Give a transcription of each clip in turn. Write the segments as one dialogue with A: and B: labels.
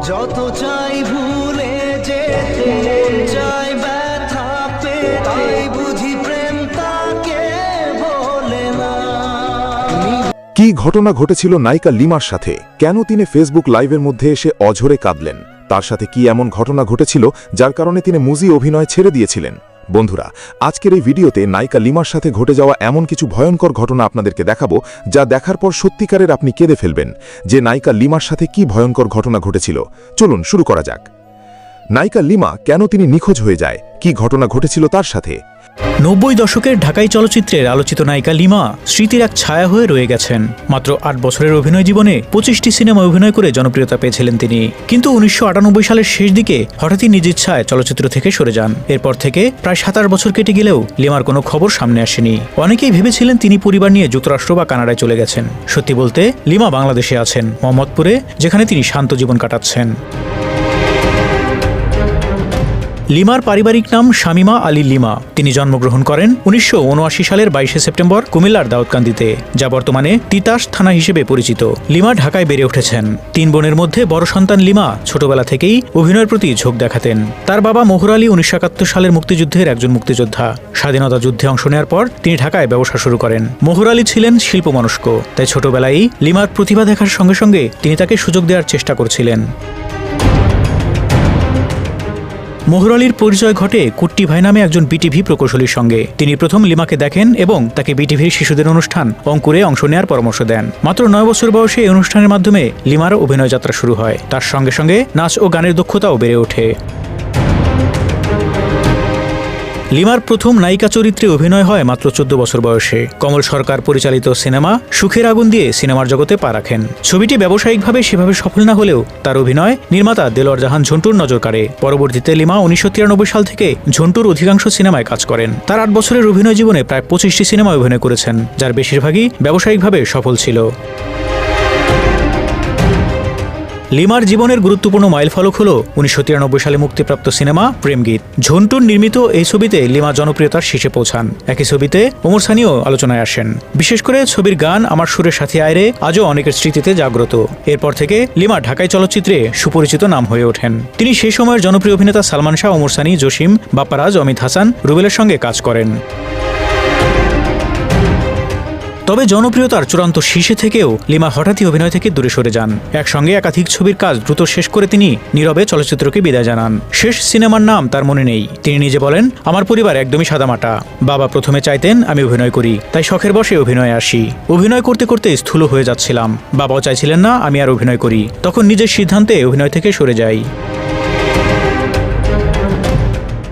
A: যত চাই ভুলে যেতে চাই ব্যথা পেতে বুঝি প্রেম তাকে বলে না।
B: কি ঘটনা ঘটেছিল নায়িকা লিমার সাথে? কেন তিনি ফেসবুক লাইভের মধ্যে এসে অঝরে কাঁদলেন? তার সাথে কি এমন ঘটনা ঘটেছিল যার কারণে তিনি মুভি অভিনয় ছেড়ে দিয়েছিলেন? বন্ধুরা, আজকের এই ভিডিওতে নায়িকা লিমার সাথে ঘটে যাওয়া এমন কিছু ভয়ঙ্কর ঘটনা আপনাদেরকে দেখাবো যা দেখার পর সত্যিকারের আপনি কেঁদে ফেলবেন। যে নায়িকা লিমার সাথে কি ভয়ঙ্কর ঘটনা ঘটেছিল, চলুন শুরু করা যাক। নায়িকা লিমা কেন তিনি নিখোঁজ হয়ে যায়, কি ঘটনা ঘটেছিল তার সাথে?
C: 90 দশকের ঢাকাই চলচ্চিত্রের আলোচিত নায়িকা লিমা স্মৃতির এক ছায়া হয়ে রয়ে গেছেন। মাত্র 8 বছরের অভিনয় জীবনে 25টি সিনেমায় অভিনয় করে জনপ্রিয়তা পেয়েছিলেন তিনি। কিন্তু 1998 সালের শেষ দিকে হঠাৎই নিজ ইচ্ছায় চলচ্চিত্র থেকে সরে যান। এরপর থেকে প্রায় 27 বছর কেটে গেলেও লিমার কোনো খবর সামনে আসেনি। অনেকেই ভেবেছিলেন তিনি পরিবার নিয়ে যুক্তরাষ্ট্র বা কানাডায় চলে গেছেন। সত্যি বলতে লিমা বাংলাদেশে আছেন, মোহাম্মদপুরে, যেখানে তিনি শান্ত জীবন কাটাচ্ছেন। লিমার পারিবারিক নাম শামিমা আলী লিমা। তিনি জন্মগ্রহণ করেন 1979 সালের 22 সেপ্টেম্বর কুমিল্লার দাউদকান্দিতে, যা বর্তমানে তিতাস থানা হিসেবে পরিচিত। লিমা ঢাকায় বেড়ে উঠেছেন। 3 বোনের মধ্যে বড় সন্তান লিমা ছোটবেলা থেকেই অভিনয়ের প্রতি ঝোঁক দেখাতেন। তার বাবা মোহর আলী 1971 সালের মুক্তিযুদ্ধের একজন মুক্তিযোদ্ধা। স্বাধীনতা যুদ্ধে অংশ নেওয়ার পর তিনি ঢাকায় ব্যবসা শুরু করেন। মোহর আলী ছিলেন শিল্পমনস্ক, তাই ছোটবেলায় লিমার প্রতিভা দেখার সঙ্গে সঙ্গে তিনি তাকে সুযোগ দেওয়ার চেষ্টা করছিলেন। মোহর আলীর পরিচয় ঘটে কুট্টি ভাই নামে একজন বিটিভি প্রকৌশলীর সঙ্গে। তিনি প্রথম লিমাকে দেখেন এবং তাকে বিটিভির শিশুদের অনুষ্ঠান অঙ্কুরে অংশ নেওয়ার পরামর্শ দেন। মাত্র 9 বছর বয়সে এই অনুষ্ঠানের মাধ্যমে লিমার অভিনয় যাত্রা শুরু হয়। তার সঙ্গে সঙ্গে নাচ ও গানের দক্ষতাও বেড়ে ওঠে। লিমার প্রথম নায়িকা চরিত্রে অভিনয় হয় মাত্র 14 বছর বয়সে। কমল সরকার পরিচালিত সিনেমা সুখের আগুন দিয়ে সিনেমার জগতে পা রাখেন। ছবিটি ব্যবসায়িকভাবে সেভাবে সফল না হলেও তার অভিনয় নির্মাতা দেলোয়ার জাহান ঝন্টুর নজর কাড়ে। পরবর্তীতে লিমা 1993 সাল থেকে ঝন্টুর অধিকাংশ সিনেমায় কাজ করেন। তার 8 বছরের অভিনয় জীবনে প্রায় 25টি সিনেমায় অভিনয় করেছেন, যার বেশিরভাগই ব্যবসায়িকভাবে সফল ছিল। লিমার জীবনের গুরুত্বপূর্ণ মাইলফলক হল 1993 সালে মুক্তিপ্রাপ্ত সিনেমা প্রেমগীত। ঝন্টুর নির্মিত এই ছবিতে লিমা জনপ্রিয়তার শীর্ষে পৌঁছান। একই ছবিতে ওমর সানিও আলোচনায় আসেন। বিশেষ করে ছবির গান আমার সুরের সাথী আয়রে আজও অনেকের স্মৃতিতে জাগ্রত। এরপর থেকে লিমা ঢাকাই চলচ্চিত্রে সুপরিচিত নাম হয়ে ওঠেন। তিনি সেই সময়ের জনপ্রিয় অভিনেতা সালমান শাহ, ওমর সানি, জসিম, বাপ্পারাজ, অমিত হাসান, রুবেলের সঙ্গে কাজ করেন। তবে জনপ্রিয়তার চূড়ান্ত শীর্ষে থেকেও লিমা হঠাৎই অভিনয় থেকে দূরে সরে যান। একসঙ্গে একাধিক ছবির কাজ দ্রুত শেষ করে তিনি নীরবে চলচ্চিত্রকে বিদায় জানান। শেষ সিনেমার নাম তার মনে নেই। তিনি নিজে বলেন, আমার পরিবার একদমই সাদামাটা। বাবা প্রথমে চাইতেন আমি অভিনয় করি, তাই শখের বশে অভিনয়ে আসি। অভিনয় করতে করতে স্থূল হয়ে যাচ্ছিলাম। বাবাও চাইছিলেন না আমি আর অভিনয় করি। তখন নিজের সিদ্ধান্তে অভিনয় থেকে সরে যাই।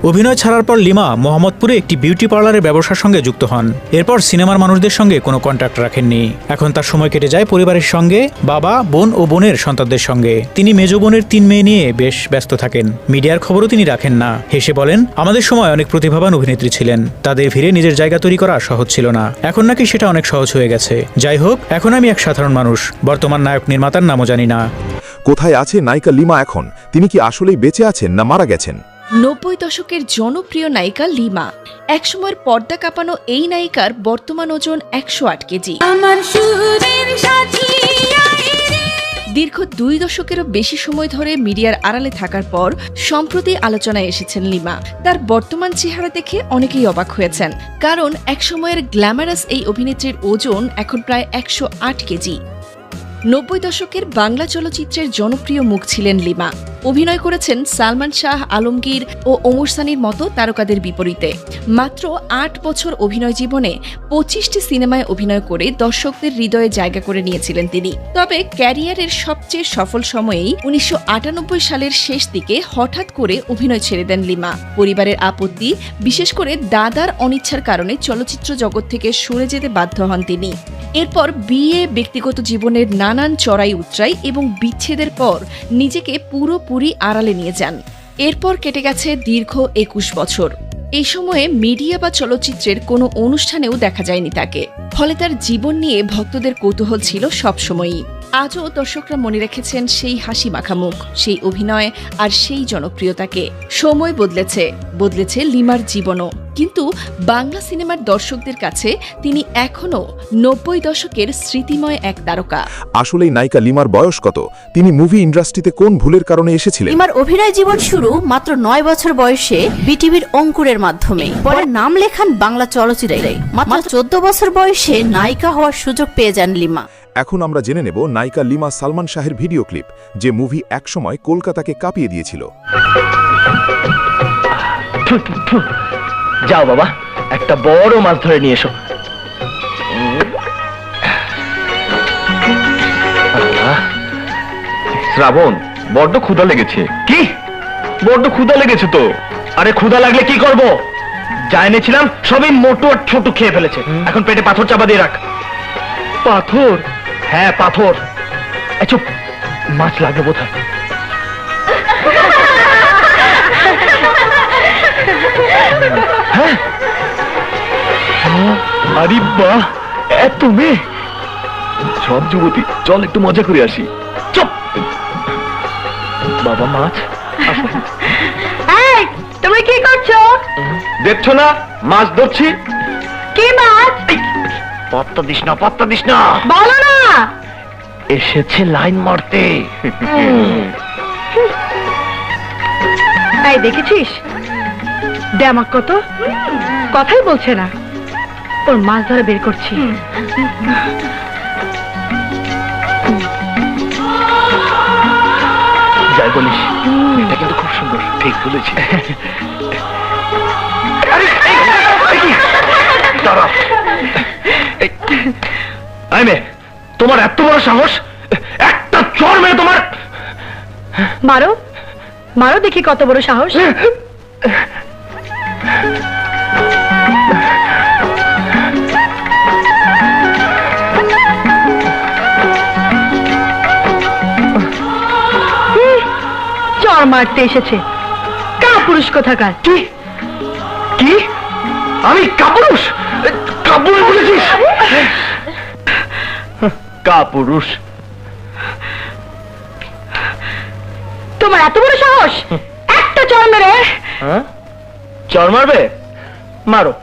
C: অভিনয় ছাড়ার পর লিমা মোহাম্মদপুরে একটি বিউটি পার্লারের ব্যবসার সঙ্গে যুক্ত হন। এরপর সিনেমার মানুষদের সঙ্গে কোনো কন্ট্যাক্ট রাখেননি। এখন তার সময় কেটে যায় পরিবারের সঙ্গে, বাবা, বোন ও বোনের সন্তানদের সঙ্গে। তিনি মেজ বোনের 3 মেয়ে নিয়ে বেশ ব্যস্ত থাকেন। মিডিয়ার খবরও তিনি রাখেন না। হেসে বলেন, আমাদের সময় অনেক প্রতিভাবান অভিনেত্রী ছিলেন, তাদের ভিড়ে নিজের জায়গা তৈরি করা সহজ ছিল না। এখন নাকি সেটা অনেক সহজ হয়ে গেছে। যাই হোক, এখন আমি এক সাধারণ মানুষ। বর্তমান নায়ক নির্মাতার নামও জানি না।
B: কোথায় আছে নায়িকা লিমা এখন? তিনি কি আসলেই বেঁচে আছেন না মারা গেছেন?
D: 90 দশকের জনপ্রিয় নায়িকা লিমা। একসময়ের পর্দা কাঁপানো এই নায়িকার বর্তমান ওজন 108 কেজি। দীর্ঘ 2 দশকেরও বেশি সময় ধরে মিডিয়ার আড়ালে থাকার পর সম্প্রতি আলোচনায় এসেছেন লিমা। তার বর্তমান চেহারা দেখে অনেকেই অবাক হয়েছেন, কারণ একসময়ের গ্ল্যামারাস এই অভিনেত্রীর ওজন এখন প্রায় 108 কেজি। 90 দশকের বাংলা চলচ্চিত্রের জনপ্রিয় মুখ ছিলেন লিমা। অভিনয় করেছেন সালমান শাহ, আলমগীর ও ওমর সানির মতো তারকাদের বিপরীতে। মাত্র 8 বছর অভিনয় জীবনে 25টি সিনেমায় অভিনয় করে দর্শকদের হৃদয়ে জায়গা করে নিয়েছিলেন তিনি। তবে ক্যারিয়ারের সবচেয়ে সফল সময়েই 1998 সালের শেষ দিকে হঠাৎ করে অভিনয় ছেড়ে দেন লিমা। পরিবারের আপত্তি, বিশেষ করে দাদার অনিচ্ছার কারণে চলচ্চিত্র জগৎ থেকে সরে যেতে বাধ্য হন তিনি। এরপর বিয়ে, ব্যক্তিগত জীবনের নানান চড়াই উতরাই এবং বিচ্ছেদের পর নিজেকে পুরোপুরি আড়ালে নিয়ে যান। এরপর কেটে গেছে দীর্ঘ 21 বছর। এই সময়ে মিডিয়া বা চলচ্চিত্রের কোনো অনুষ্ঠানেও দেখা যায়নি তাকে। ফলে তার জীবন নিয়ে ভক্তদের কৌতূহল ছিল সবসময়ই। আজও দর্শকরা মনে রেখেছেন সেই হাসি মাখা মুখ, সেই অভিনয় আর সেই জনপ্রিয়তাকে। সময় বদলেছে লিমার জীবনও, কিন্তু বাংলা সিনেমার দর্শকদের কাছে তিনি এখনও 90 দশকের স্মৃতিময় এক তারকা।
B: আসলেই নায়িকা লিমার বয়স কত? তিনি মুভি ইন্ডাস্ট্রিতে কোন ভুলের কারণে এসেছিলেন?
E: লিমার অভিনয় জীবন শুরু মাত্র 9 বছর বয়সে বিটিভির অঙ্কুরের মাধ্যমে। পরে নাম লেখান বাংলা চলচ্চিত্রে। মাত্র 14 বছর বয়সে নায়িকা হওয়ার সুযোগ পেয়ে যান লিমা।
B: এখন আমরা জেনে নেব নায়িকা লিমা সালমান শাহের ভিডিও ক্লিপ, যে মুভি একসময় কলকাতাকে কাঁপিয়ে দিয়েছিল।
F: যাও বাবা, একটা বড় মাছ ধরে নিয়ে এসো। শ্রাবণ, বড্ড ক্ষুধা লেগেছে। কি? বড্ড ক্ষুধা লেগেছে তো। আরে ক্ষুধা লাগলে কি করব? যা এনেছিলাম সবই মোটু আর ছোট খেয়ে ফেলেছে। এখন পেটে পাথর চাপা দিয়ে রাখ। পাথর? হ্যাঁ পাথর। চুপ, মাছ লাগবে বোধহয়। হ্যাঁ, আরে বাহ, এত মেয়ে, সব যুবতী। চল একটু মজা করে আসি। চুপ বাবা, মাছ।
E: তুমি কি করছো?
F: দেখছো না মাছ ধরছি।
E: কি মাছ?
F: পত্তা দিস না, পত্তা দিস না।
E: বলো না।
F: এসেছে লাইন মারতে।
E: এই দেখেছিস দেমাক কত, কথাই বলছে না। ওর মাছ ধরে বের করছি।
F: যাই বলিস, এটা কিন্তু খুব সুন্দর। ঠিক বলেছি। তোমার এত বড় সাহস, একটা চড় মেরে তোমার।
E: মারো মারো, দেখি কত বড় সাহস। চর মারতে এসেছে কাপুরুষ কোথাকার।
F: কি কি? আমি কাপুরুষ? কাপুরুষ বলেছিস? কাপুরুষ?
E: তোমার এত বড় সাহস, একটা চর মেরে।
F: চর মারবে? মারো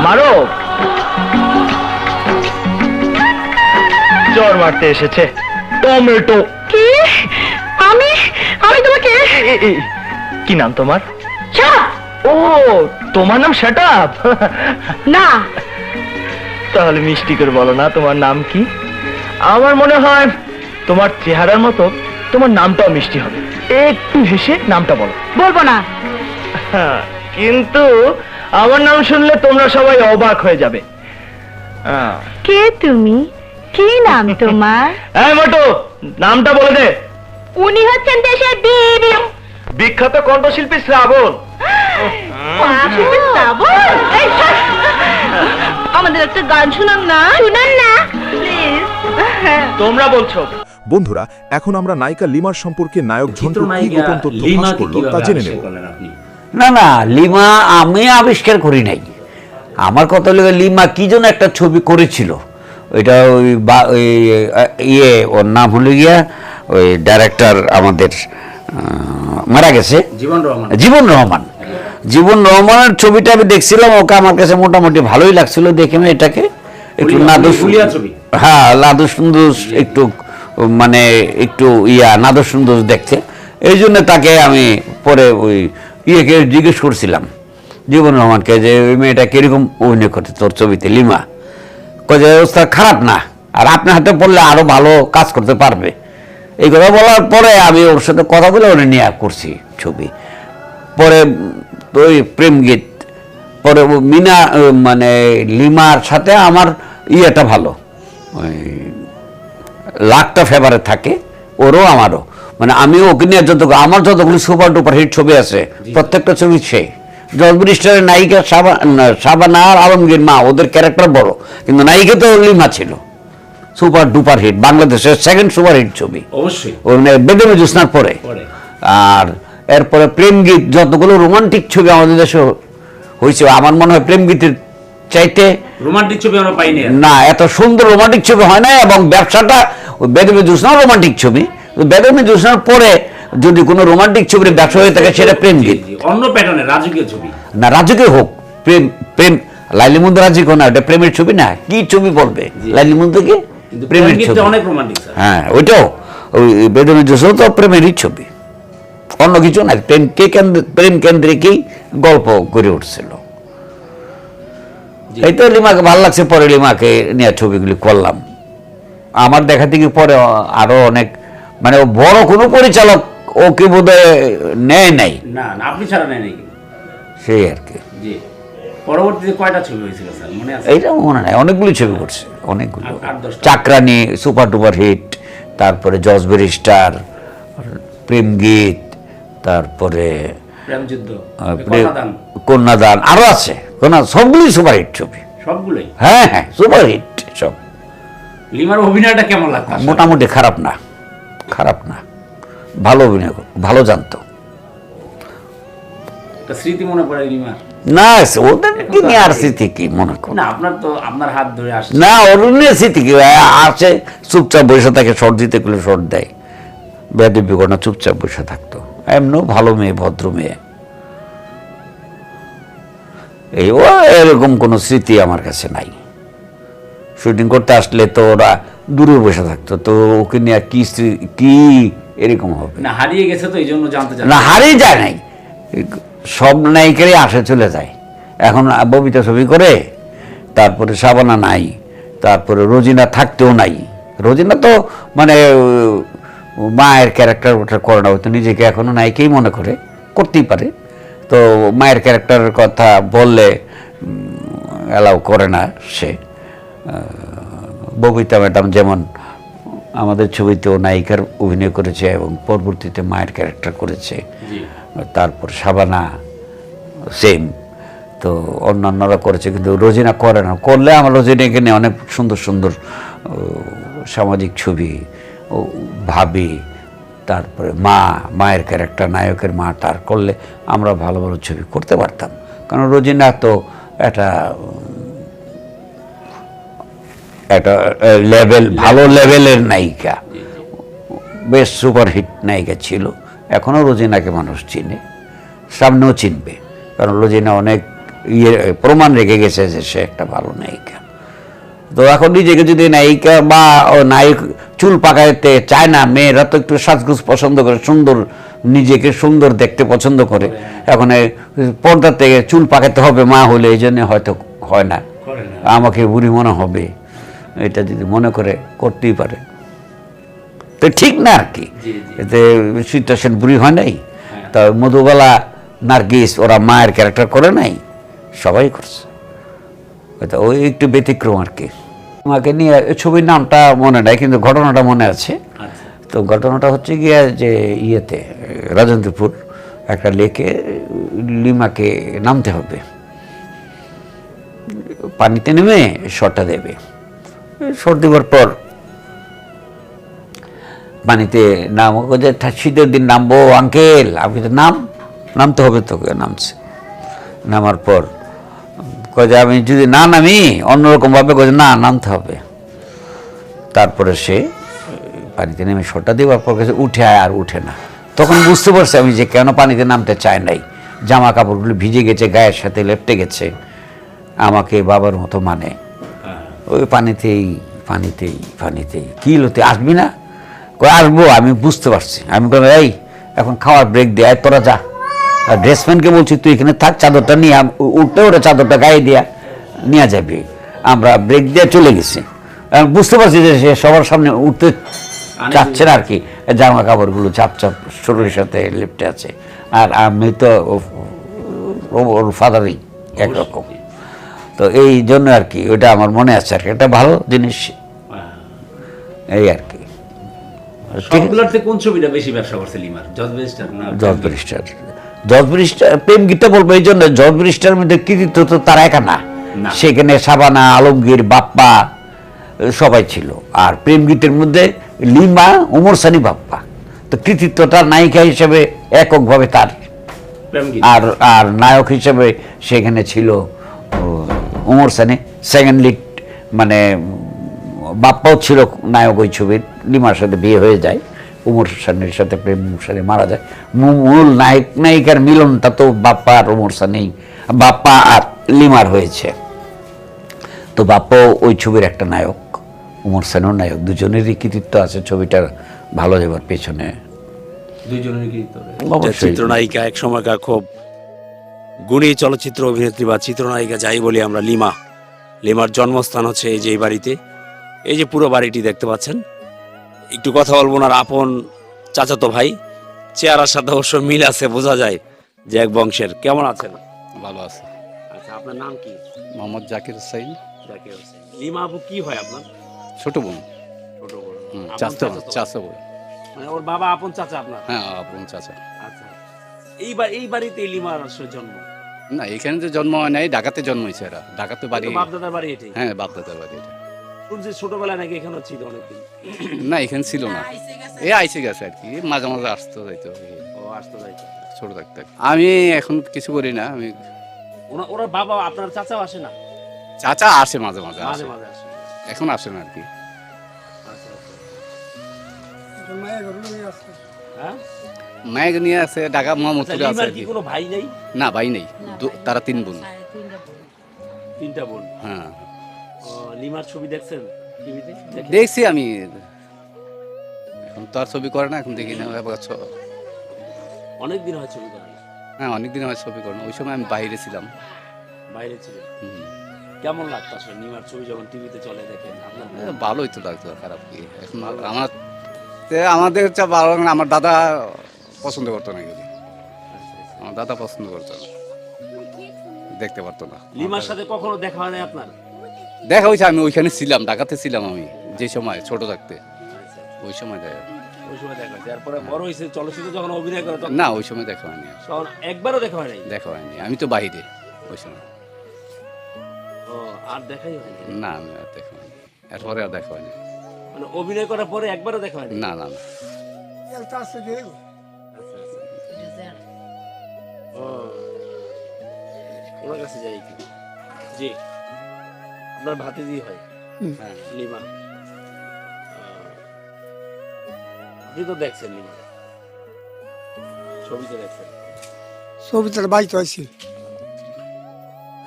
F: মারো। চর মারতে এসেছে টমেটো।
E: কি? আমি আমি তোমাকে?
F: কি নাম তোমার?
E: ছাড়।
F: ও, তোমার নাম শাটাপ?
E: না।
F: তাহলে মিষ্টি করে বলো না তোমার নাম কি? আমার মনে হয় তোমার চেহারার মতো তোমার নামটাও মিষ্টি হবে। একটু হেসে নামটা বলো।
E: বলবো না।
F: কিন্তু আমার নাম শুনলে তোমরা সবাই অবাক হয়ে যাবে।
E: কে তুমি? কি নাম তোমার?
F: এই মোটু, নামটা বলে দে।
E: উনি হচ্ছেন দেশের
F: বিখ্যাত কণ্ঠশিল্পী শ্রাবণ।
E: আমাদের একটা গান শুনান না। শুনান না প্লিজ।
F: তোমরা বলছো।
B: বন্ধুরা, এখন আমরা নায়িকা লিমার সম্পর্কে নায়ক ঝন্টু কি গোপন তথ্য ফাঁস করলো তা জেনে নেব।
G: না না, লিমা আমি আবিষ্কার করি নাই। আমার কথা হলো লিমা কি যেন একটা ছবি করেছিল, ওইটা ওই ওর নাম হলো গিয়া ওই ডাইরেক্টর আমাদের মারা গেছে, জীবন রহমানের ছবিটা আমি দেখছিলাম। ওকে আমার কাছে মোটামুটি ভালোই লাগছিল দেখে। আমি এটাকে একটু নাদুস সুন্দর, একটু মানে একটু নাদুস সুন্দর দেখতে। এই জন্য তাকে আমি পরে ওই ইয়েকে জিজ্ঞেস করছিলাম, জীবন রহমানকে, যে ওই মেয়েটা কিরকম অভিনয় করতে তোর ছবিতে লিমা। যে অবস্থা খারাপ না, আর আপনার হাতে পড়লে আরো ভালো কাজ করতে পারবে। এই কথা বলার পরে আমি ওর সাথে কথা বলে ওরে নিয়ে করছি ছবি। পরে ওই প্রেম গীত, পরে মিনা মানে লিমার সাথে আমার ইয়েটা ভালো, ওই লাখটা ফেভারে থাকে ওরও আমারও। মানে আমি ওকে নিয়ে আমার যতগুলো সুপার ডুপার হিট ছবি আছে প্রত্যেকটা ছবি সেই। জজবরিস্টারের নায়িকা শাবানা আর আলমগীর মা, ওদের ক্যারেক্টার বড়, কিন্তু নায়িকা তো লিমা ছিল। সুপার ডুপার হিট, বাংলাদেশের সেকেন্ড সুপার হিট ছবি অবশ্যই, ওর বেদমে জোৎস্নার পরে। আর এরপরে প্রেম গীত, যতগুলো রোমান্টিক ছবি আমাদের দেশে হয়েছে, আমার মনে হয় প্রেম গীতের চাইতে
H: রোমান্টিক ছবি আমরা পাইনি আর।
G: না, এত সুন্দর রোমান্টিক ছবি হয় না। এবং ব্যবসাটা বেদমে জোৎস্নাও রোমান্টিক ছবি, বেদমে জোৎস্নার পরে যদি কোনো রোমান্টিক ছবির ব্যবসা হয়ে থাকে সেটা প্রেম গীত।
H: জি, অন্য প্যাটার্নের রাজকীয় ছবি।
G: না, রাজকীয় হোক, প্রেম প্রেম লাইলি মুন্দ রাজকীয় না, ওটা প্রেমের ছবি না। কি ছবি বলবে লাইলি মুন্দ কি?
H: কিন্তু
G: প্রেমের
H: প্রেম
G: ছবি।
H: গীতটা অনেক রোমান্টিক স্যার।
G: হ্যাঁ, ওইটাও ওই বেদমে জোৎস্না তো প্রেমেরই ছবি, অন্য কিছু না। প্রেম কেন্দ্রিকই গল্প করে উঠছিল। এই তো লিমাকে ভালো লাগছে, পরে লিমাকে নিয়ে ছবিগুলি করলাম। আমার দেখা থেকে পরে আরো অনেক, মানে ও বড় কোনো পরিচালক ওকে বোধহয় নেয় নাই,
H: না না, আপনি ছাড়া নেই নাকি?
G: সেই আর কি।
H: জি, পরবর্তীতে কয়টা ছবি হয়েছিল স্যার মনে আছে?
G: এইটা মনে নাই, অনেকগুলি ছবি করছে, অনেকগুলো।
H: 8-10টা।
G: চাকরানি সুপার ডুপার হিট, তারপরে জজ ব্যারিস্টার, প্রেম গীত, তারপরে
H: প্রেমযুদ্ধ,
G: প্রেম- কন্যাদান, আরো আছে সবগুলি সুপার হিট ছবি।
H: সবগুলোই।
G: হ্যাঁ হ্যাঁ, সুপার হিট সব।
H: লিমার অভিনয়টা কেমন লাগতো?
G: মোটামুটি খারাপ না, খারাপ না, ভালো অভিনয় ভালো জানতো।
H: একটা স্মৃতি মনে পড়ে লিমার?
G: না, ওদের কি নিয়ে আর স্মৃতি কি মনে কর
H: না, আপনার তো আপনার হাত ধরে আসছে।
G: না, ওর নিয়ে স্মৃতি কি আসে, চুপচাপ বসে থাকে, শর্ট দিতে গেলে শর্ট দেয়, বেয়াদবি করে না, চুপচাপ বসে থাকতো। এমনও ভালো মেয়ে, ভদ্র মেয়ে। এই ও এরকম কোনো স্মৃতি আমার কাছে নাই। শুটিং করতে আসলে তো ওরা দূরে বসে থাকতো, তো ওকে নিয়ে কি কি এরকম হবে
H: না, হারিয়ে গেছে তো এই জন্য জানতে চাই।
G: না, হারিয়ে যায় নাই, সব নায়িকারই আসে চলে যায়। এখন ববিতা ছবি করে, তারপরে শাবানা নাই, তারপরে রোজিনা থাকতেও নাই। রোজিনা তো মানে মায়ের ক্যারেক্টার ওটা করে না, হয়তো নিজেকে এখনো নায়িকাই মনে করে, করতেই পারে। তো মায়ের ক্যারেক্টারের কথা বললে অ্যালাউ করে না সে। ববিতা ম্যাডাম যেমন আমাদের ছবিতেও নায়িকার অভিনয় করেছে এবং পরবর্তীতে মায়ের ক্যারেক্টার করেছে। তারপর শাবানা সেম, তো অন্যান্যরা করেছে, কিন্তু রোজিনা করে না। করলে আমার রোজিনাকে নিয়ে অনেক সুন্দর সুন্দর সামাজিক ছবি ভাবি, তারপরে মায়ের ক্যারেক্টার, নায়কের মা, তার করলে আমরা ভালো ভালো ছবি করতে পারতাম। কারণ রোজিনা তো একটা লেভেল, ভালো লেভেলের নায়িকা, বেশ সুপারহিট নায়িকা ছিল। এখনও রোজিনাকে মানুষ চিনে, সামনেও চিনবে, কারণ রোজিনা অনেক প্রমাণ রেখে গেছে যে সে একটা ভালো নায়িকা। তো এখন নিজেকে যদি নায়িকা বা নায়ক চুল পাকাইতে চায় না, মেয়েরা তো একটু সাজগোজ পছন্দ করে, সুন্দর, নিজেকে সুন্দর দেখতে পছন্দ করে। এখন পর্দা থেকে চুল পাকাতে হবে মা হলে, এই জন্য হয়তো হয় না, আমাকে বুড়ি মনে হবে, এটা যদি মনে করে করতেই পারে। তো ঠিক না আর কি, এতে সীতা সেন বুড়ি হয় নাই, তা মধুবালা, নার্গিস ওরা মায়ের ক্যারেক্টার করে নাই, সবাই করছে। হয়তো ওই একটু ব্যতিক্রম আর কি। আমাকে নিয়ে ছবির নামটা মনে নাই, কিন্তু ঘটনাটা মনে আছে। তো ঘটনাটা হচ্ছে গিয়ে যে ইয়েতে রাজেন্দ্রপুর একটা লেকে লিমাকে নামতে হবে, পানিতে নেমে শটটা দেবে। শট দেওয়ার পর পানিতে নামো, যে শীতের দিন নামবো আঙ্কেল, আমি তো নামতে হবে তোকে। নামছে, নামার পর কয়ে যে আমি যদি না নামি অন্যরকমভাবে কয়ে না নামতে হবে। তারপরে সে পানিতে নেমে শটটা দেওয়ার পর কাছে উঠে আয়, আর উঠে না। তখন বুঝতে পারছি আমি যে কেন পানিতে নামতে চায় নাই, জামা কাপড়গুলো ভিজে গেছে, গায়ের সাথে লেপটে গেছে, আমাকে বাবার মতো মানে। ওই পানিতেই পানিতেই পানিতেই কি লতে আসবি না, কই আসবো। আমি বুঝতে পারছি, আমি কই এই এখন খাওয়ার ব্রেক দে, তোরা যা। আর ড্রেসম্যানকে বলছি তুই এখানে থাক, চাদরটা নিয়ে উঠতে ওটা চাদরটা গায়ে দিয়া নিয়ে যাবি। আমরা ব্রেক দিয়ে চলে গেছি, বুঝতে পারছি যে সে সবার সামনে উঠতে চাচ্ছে না আর কি, জামা কাপড়গুলো চাপ চাপ শরীরের সাথে লিপটে আছে। আর আমি তো ওর ফাদারই একরকম, তো এই জন্য আর কি ওইটা আমার মনে আছে আর কি, একটা ভালো জিনিস এই আর কি।
H: সবগুলোতে কোন ছবিটা বেশি ব্যবসা করছে লিমার? জজ ব্যারিস্টার না
G: জজ ব্যারিস্টার? জজ ব্যারিস্টার প্রেম গীতটা বলবো এই জন্য, জজ ব্যারিস্টারের মধ্যে কৃতিত্ব তো তার একা না, সেখানে শাবানা, আলমগীর, বাপ্পা সবাই ছিল। আর প্রেম গীতের মধ্যে লিমা, ওমর সানি, বাপ্পা, তো কৃতিত্বটা নায়িকা হিসেবে এককভাবে তার।
H: প্রেম গীত।
G: আর নায়ক হিসেবে সেখানে ছিল উমর সানি সেকেন্ড লিড, মানে বাপ্পাও ছিল নায়ক ওই ছবির। লিমার সাথে বিয়ে হয়ে যায়, উমর সানির সাথে প্রেম সানি মারা যায়। মূল নায়ক নায়িকার মিলনটা তো বাপ্পা আর উমর সানি, বাপ্পা আর লিমার হয়েছে। তো বাপ্পাও ওই ছবির একটা নায়ক, উমর সানিও নায়ক, দুজনেরই কৃতিত্ব আছে ছবিটার ভালো যাবার পেছনে।
H: দুইজনের কি তো
G: অবশ্যই।
I: চিত্রনায়িকা এক সময়কার খুব গুণী চলচ্চিত্র অভিনেত্রী বা চিত্রনায়িকা যাই বলি আমরা, লিমার জন্মস্থান হচ্ছে এই যে এই বাড়িতে। এই যে পুরো বাড়িটি দেখতে পাচ্ছেন। একটু কথা বলবো না, আপন চাচাতো ভাই, চেহারার সাথে অবশ্য মিল আছে, বোঝা যায় যে এক বংশের। কেমন আছেন?
J: ভালো আছে।
I: আচ্ছা, আপনার নাম কি?
J: মোহাম্মদ জাকির হুসাইন।
I: জাকির হোসেন। লিমা আপু কি হয় আপনার?
J: ছোট বোন।
I: ছোট বড়
J: চাচা বোন।
I: মানে ওর বাবা আপন চাচা আপনার?
J: হ্যাঁ, আপন চাচা।
I: আচ্ছা, এই বাড়িতে লিমার আসলে জন্ম?
J: না, এখানে তো জন্ম হয় নাই, ঢাকাতে জন্ম হয়েছে এরা। ঢাকাতে বাড়ি।
I: বাপদাদার বাড়ি এটাই?
J: হ্যাঁ, বাপদাদার বাড়ি এটা।
I: শুনছি ছোটবেলায় নাকি এখানে ছিল অনেকদিন?
J: না, এখানে ছিল না, এ আইসে গেছে আর কি, মাঝে মাঝে আসতো যাইতো
I: ও আসতো যাইতো
J: ছোট থাকতে। আমি এখন কিছু করি না, আমি
I: ওরা বাবা আপনার চাচাও আসে না?
J: চাচা আসে মাঝে মাঝে,
I: মাঝে মাঝে আসে।
J: এখন আসে না আর কি।
I: আচ্ছা আচ্ছা। হ্যাঁ,
J: মায়ের নিয়ে আছে ঢাকা মোহাম্মদপুরে আছে
I: লিমার
J: আর
I: কি
J: কি।
I: কোনো ভাই নেই?
J: না, ভাই নেই, তারা 3 বোন।
I: তিনটা বোন।
J: হ্যাঁ,
I: ও, লিমার ছবি দেখছেন টিভিতে?
J: দেখছি আমি। এখন তো আর ছবি করে না, এখন দেখি না।
I: অনেক দিন হয় ছবি করেন?
J: হ্যাঁ, অনেকদিন হয় ছবি করে না। ওই সময় আমি বাইরে ছিলাম।
I: বাইরে ছিলেন?
J: হুম।
I: কেমন লাগতো আসলে লিমার ছবি যখন টিভিতে চলে দেখেন আপনার?
J: ভালোই তো লাগতো, খারাপ কি। এখন আমাদের ভালো লাগে না। আমার দাদা পছন্দ করতো না এগুলি, আমার দাদা পছন্দ করতো না, দেখতে পারতো না।
I: লিমার সাথে কখনো দেখা হয় না আপনার?
J: দেখা হয়েছে, আমি ওইখানে ছিলাম, ঢাকাতে ছিলাম আমি যে সময় ছোট থাকতে। ওই সময় দেখা
I: ওই সময় দেখা হয়েছে, এরপরে বড় হয়েছে চলচ্চিত্র যখন অভিনয় করে তখন?
J: না, ওই সময় দেখা হয়নি আর।
I: তখন একবারও দেখা হয় নাই?
J: দেখা হয়নি, আমি তো বাইরে ওই সময়।
I: ও, আর দেখাই হয়নি?
J: না, আমি আর দেখা হয়নি, এরপরে আর দেখা হয়নি।
I: মানে অভিনয় করার পরে একবারও দেখা হয়নি?
J: না না না।
I: আচ্ছা, আচ্ছা। ও, ওনার কাছে যাই কি? জি, আপনার ভাতিজি হয়? হ্যাঁ, লিমা। আপনি তো দেখছেন লিমা, ছবিতে দেখছেন?
K: ছবিতে বাইতে হয়েছি।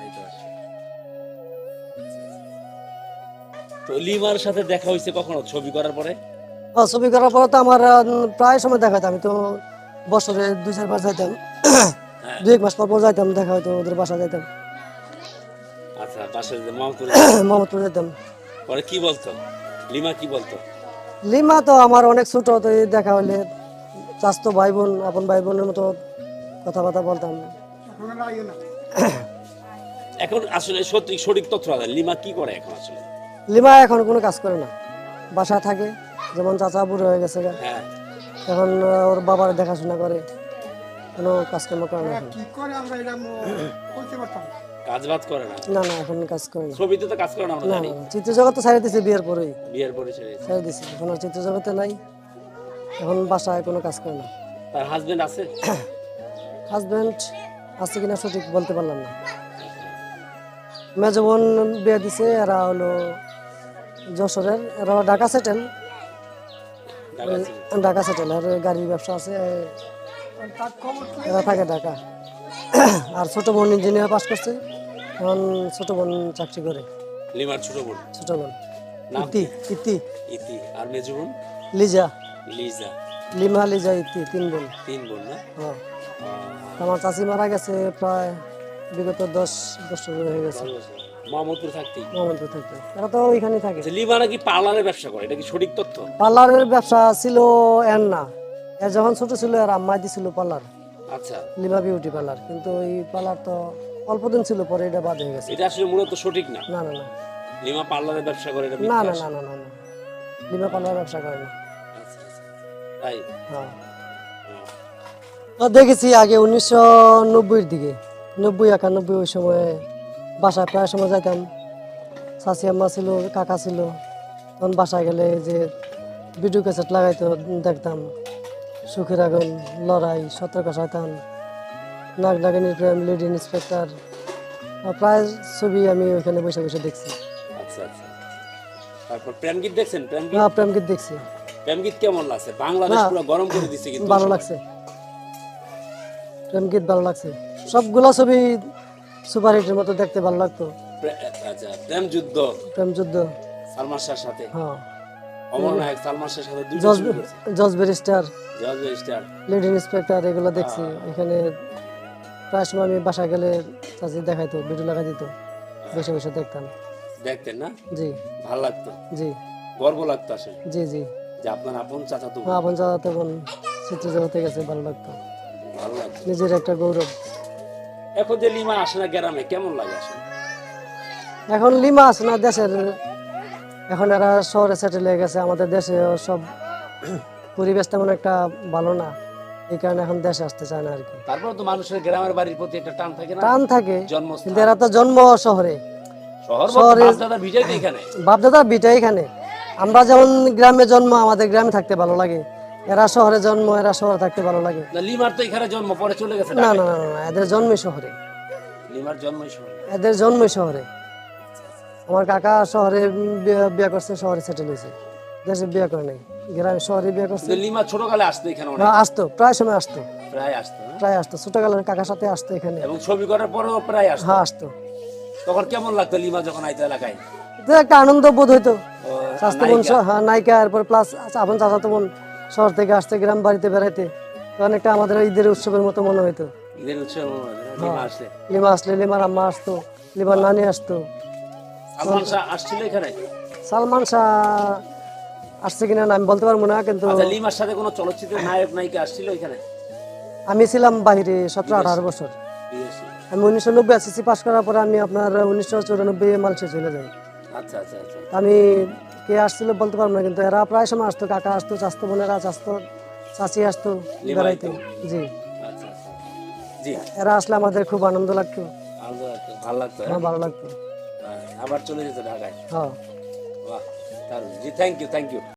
I: এই তো আসছে। তো লিমার সাথে দেখা হয়েছে কখনো ছবি করার পরে?
K: ছবি করার পর তো আমার প্রায় সময় দেখা হতো। আমি তো বছরে 2-4 বার যাইতাম, 2-1 মাস পর পর যাইতাম, দেখা হয়তো ওদের বাসা যাইতাম।
I: আচ্ছা, পাশের যে মামতুল
K: মোহাম্মদপুর যেতাম।
I: পরে কি বলতো লিমা, কি বলতো?
K: লিমা তো আমার অনেক ছোট, তো এই দেখা হলে চাচতো ভাই বোন, আপন ভাই বোনের মতো কথাবার্তা বলতাম।
I: এখন আসলে সত্যি সঠিক তথ্য আছে, লিমা কি করে এখন আসলে?
K: লিমা এখন কোনো কাজ করে না, বাসায় থাকে। যেমন চাচা বুড়ো হয়ে গেছে,
I: হ্যাঁ,
K: এখন ওর বাবার দেখাশোনা করে, কোনো কাজকর্ম করে না এখন।
I: কাজ বাজ করে না?
K: না না, এখন কাজ করে না।
I: ছবিতে তো কাজ করে না আমরা
K: না
I: জানি।
K: না, চিত্র জগৎ তো ছাড়িয়ে দিয়েছে বিয়ের পরেই,
I: বিয়ের পরে ছেড়ে দিয়েছে।
K: ছেড়ে দিয়েছে। এখন আর চিত্র জগতে নাই, এখন বাসায় কোনো কাজ করে না।
I: তার হাজবেন্ড আছে?
K: হাজব্যান্ড আছে কিনা সঠিক বলতে পারলাম না। মেজো বোন বিয়ে দিছে, এরা হলো যশোরের, এরা ঢাকা সেটেল। ঢাকা সেটেল, আর গাড়ির ব্যবসা আছে, এরা থাকে ঢাকা। আর ছোট বোন ইঞ্জিনিয়ার পাস করছে, এখন ছোট বোন চাকরি করে।
I: লিমার ছোট বোন?
K: ছোট বোন
I: নাম
K: ইতি। ইতি
I: ইতি। আর মেজো বোন?
K: লিজা।
I: লিজা।
K: লিমা, লিজা, ইতি, 3 বোন।
I: 3 বোন না?
K: হ্যাঁ। আমার চাচি মারা গেছে প্রায় বিগত 10 বছর হয়ে গেছে।
I: মোহাম্মদপুর থাকতেই?
K: মোহাম্মদপুর থাকতে। এরা তো ওইখানেই থাকে।
I: আচ্ছা, লিমা নাকি পার্লারের ব্যবসা করে, এটা কি সঠিক তথ্য?
K: পার্লারের ব্যবসা ছিল এর না, এর যখন ছোট ছিল আর আম্মাই দিছিল পার্লার,
I: আচ্ছা,
K: লিমা বিউটি পার্লার। কিন্তু ওই পার্লার তো অল্প দিন ছিল, পরে এটা বাদ হয়ে গেছে।
I: এটা আসলে মূলত সঠিক না?
K: না না না
I: লিমা পার্লারের ব্যবসা করে, এটা
K: না
I: মিথ্যা
K: না
I: আসে?
K: না না না না, লিমা পার্লার ব্যবসা করে না।
I: আচ্ছা, আচ্ছা। তাই?
K: হ্যাঁ, দেখেছি আগে 1990-এর দিকে, 90-91 ওই সময় বাসায় প্রায় সময় যাইতাম। চাচি আম্মা ছিল, কাকা ছিল, তখন বাসায় গেলে যে ভিডিও ক্যাসেট লাগাইতো, দেখতাম। সুখের আগুন, লড়াই, সতর্ক শয়তান, নাগ নাগিনীর প্রেম, লেডি ইন্সপেক্টর, প্রায় ছবি আমি ওইখানে বসে বসে দেখছি।
I: আচ্ছা আচ্ছা। তারপর প্রেমগীত দেখছেন? প্রেমগীত
K: হ্যাঁ, প্রেমগীত দেখছি।
I: প্রেমগীত কেমন লাগছে? বাংলাদেশ
K: না,
I: পুরো গরম করে দিচ্ছে কিন্তু
K: ভালো লাগছে, প্রেমগীত ভালো লাগছে। সবগুলো ছবি সুপারহিটের মতো দেখতে ভালো লাগতো।
I: আচ্ছা, প্রেম যুদ্ধ,
K: প্রেম যুদ্ধ,
I: সালমান শাহর সাথে,
K: হ্যাঁ,
I: অমর নায়ক সালমান শাহর সাথে দুইটা
K: জজ
I: ছবি করছে।
K: জজ ব্যারিস্টার,
I: জজ স্টার।
K: লেডি ইন্সপেক্টর, এগুলো দেখছি। এখানে প্রায় সময় আমি বাসায় গেলে চাচি দেখাইতো, ভিডিও লাগা দিত, বসে বসে দেখতাম।
I: দেখতেন না?
K: জি,
I: ভালো লাগতো,
K: জি,
I: গর্ব লাগতো আসলে
K: জি, জি।
I: যে আপনার আপন চাচাতো বোন।
K: আপন চাচাতো বোন চিত্র জগতে গেছে, ভালো লাগতো,
I: ভালো লাগতো।
K: নিজের একটা গৌরব।
I: এখন যে লিমা আসে না গ্রামে, কেমন লাগে আসলে?
K: এখন লিমা আছে না দেশের, এখন এরা শহরে সেটেল হয়ে গেছে। আমাদের দেশে সব পরিবেশ তেমন একটা ভালো না, এই কারণে এখন দেশে আসতে চায় না আর কি।
I: তারপর তো মানুষের গ্রামের বাড়ির প্রতি একটা টান থাকে না?
K: টান থাকে,
I: জন্মস্থান।
K: কিন্তু এরা তো জন্ম শহরে,
I: শহরে বাপ-দাদা ভিটাই তো এখানে।
K: বাপদাদার বিটা এখানে। আমরা যেমন গ্রামে জন্ম, আমাদের গ্রামে থাকতে ভালো লাগে। এরা শহরে জন্ম, এরা শহরে থাকতে ভালো লাগে।
I: না, লিমার তো এখানে জন্ম, পরে চলে গেছে
K: না, না,
I: ঢাকায়।
K: না, না, এদের জন্মই শহরে,
I: লিমার জন্মই শহরে।
K: এদের জন্মই শহরে। আমার কাকা শহরে বিয়ে করছে, শহরে সেটেল হয়েছে, দেশে বিয়ে করে নাই, গ্রামে শহরে বিয়ে করছে।
I: কিন্তু লিমা ছোটকালে আসতো এখানে অনেক,
K: আসতো, প্রায় সময় আসতো,
I: প্রায় আসতো না?
K: প্রায় আসতো, ছোটকালের কাকার সাথে আসতো এখানে।
I: এবং ছবি করার পরেও প্রায় আসতো।
K: হ্যাঁ, আসতো।
I: তখন কেমন লাগতো লিমা যখন আইতো এলাকায়?
K: তো একটা আনন্দ বোধ হইতো।
I: ও,
K: স্বাস্থ্য বোন,
I: নায়িকা।
K: হ্যাঁ, নায়িকা, এরপর প্লাস আপন চাচাতো বোন শহর থেকে আসতে গ্রাম বাড়িতে বেড়াইতে, তখন একটা আমাদের ঈদের উৎসবের মতো মনে হইতো।
I: ঈদের উৎসব লিমা আসলে।
K: লিমা আসলে, লিমার আম্মা আসতো, লিমার নানি আসতো।
I: সালমান শাহ আসছিল এখানে?
K: সালমান শাহ আসছে কিনা না আমি বলতে পারবো না, কিন্তু
I: আচ্ছা, লিমার সাথে কোনো চলচ্চিত্রের নায়ক নায়িকা আসছিল এখানে?
K: আমি ছিলাম বাহিরে 17-18 বছর।
I: বিদেশি।
K: আমি 1990 এসএসসি পাস করার পরে আমি আপনার 1994 মালয়েশিয়া চলে যাই।
I: আচ্ছা আচ্ছা আচ্ছা।
K: আমি কে আসছিল বলতে পারবো না, কিন্তু এরা প্রায় সময় আসতো, কাকা আসতো, চাচতো বোনেরা, চাচি আসতো বেড়াইতে। জি,
I: আচ্ছা আচ্ছা। জি,
K: এরা আসলে আমাদের খুব আনন্দ লাগতো,
I: ভালো লাগতো, ভালো লাগতো।
K: আমার ভালো লাগতো।
I: আবার চলে যেত ঢাকায়।
K: হ্যাঁ।
I: বাহ, দারুণ। জি, থ্যাংক ইউ, থ্যাংক ইউ।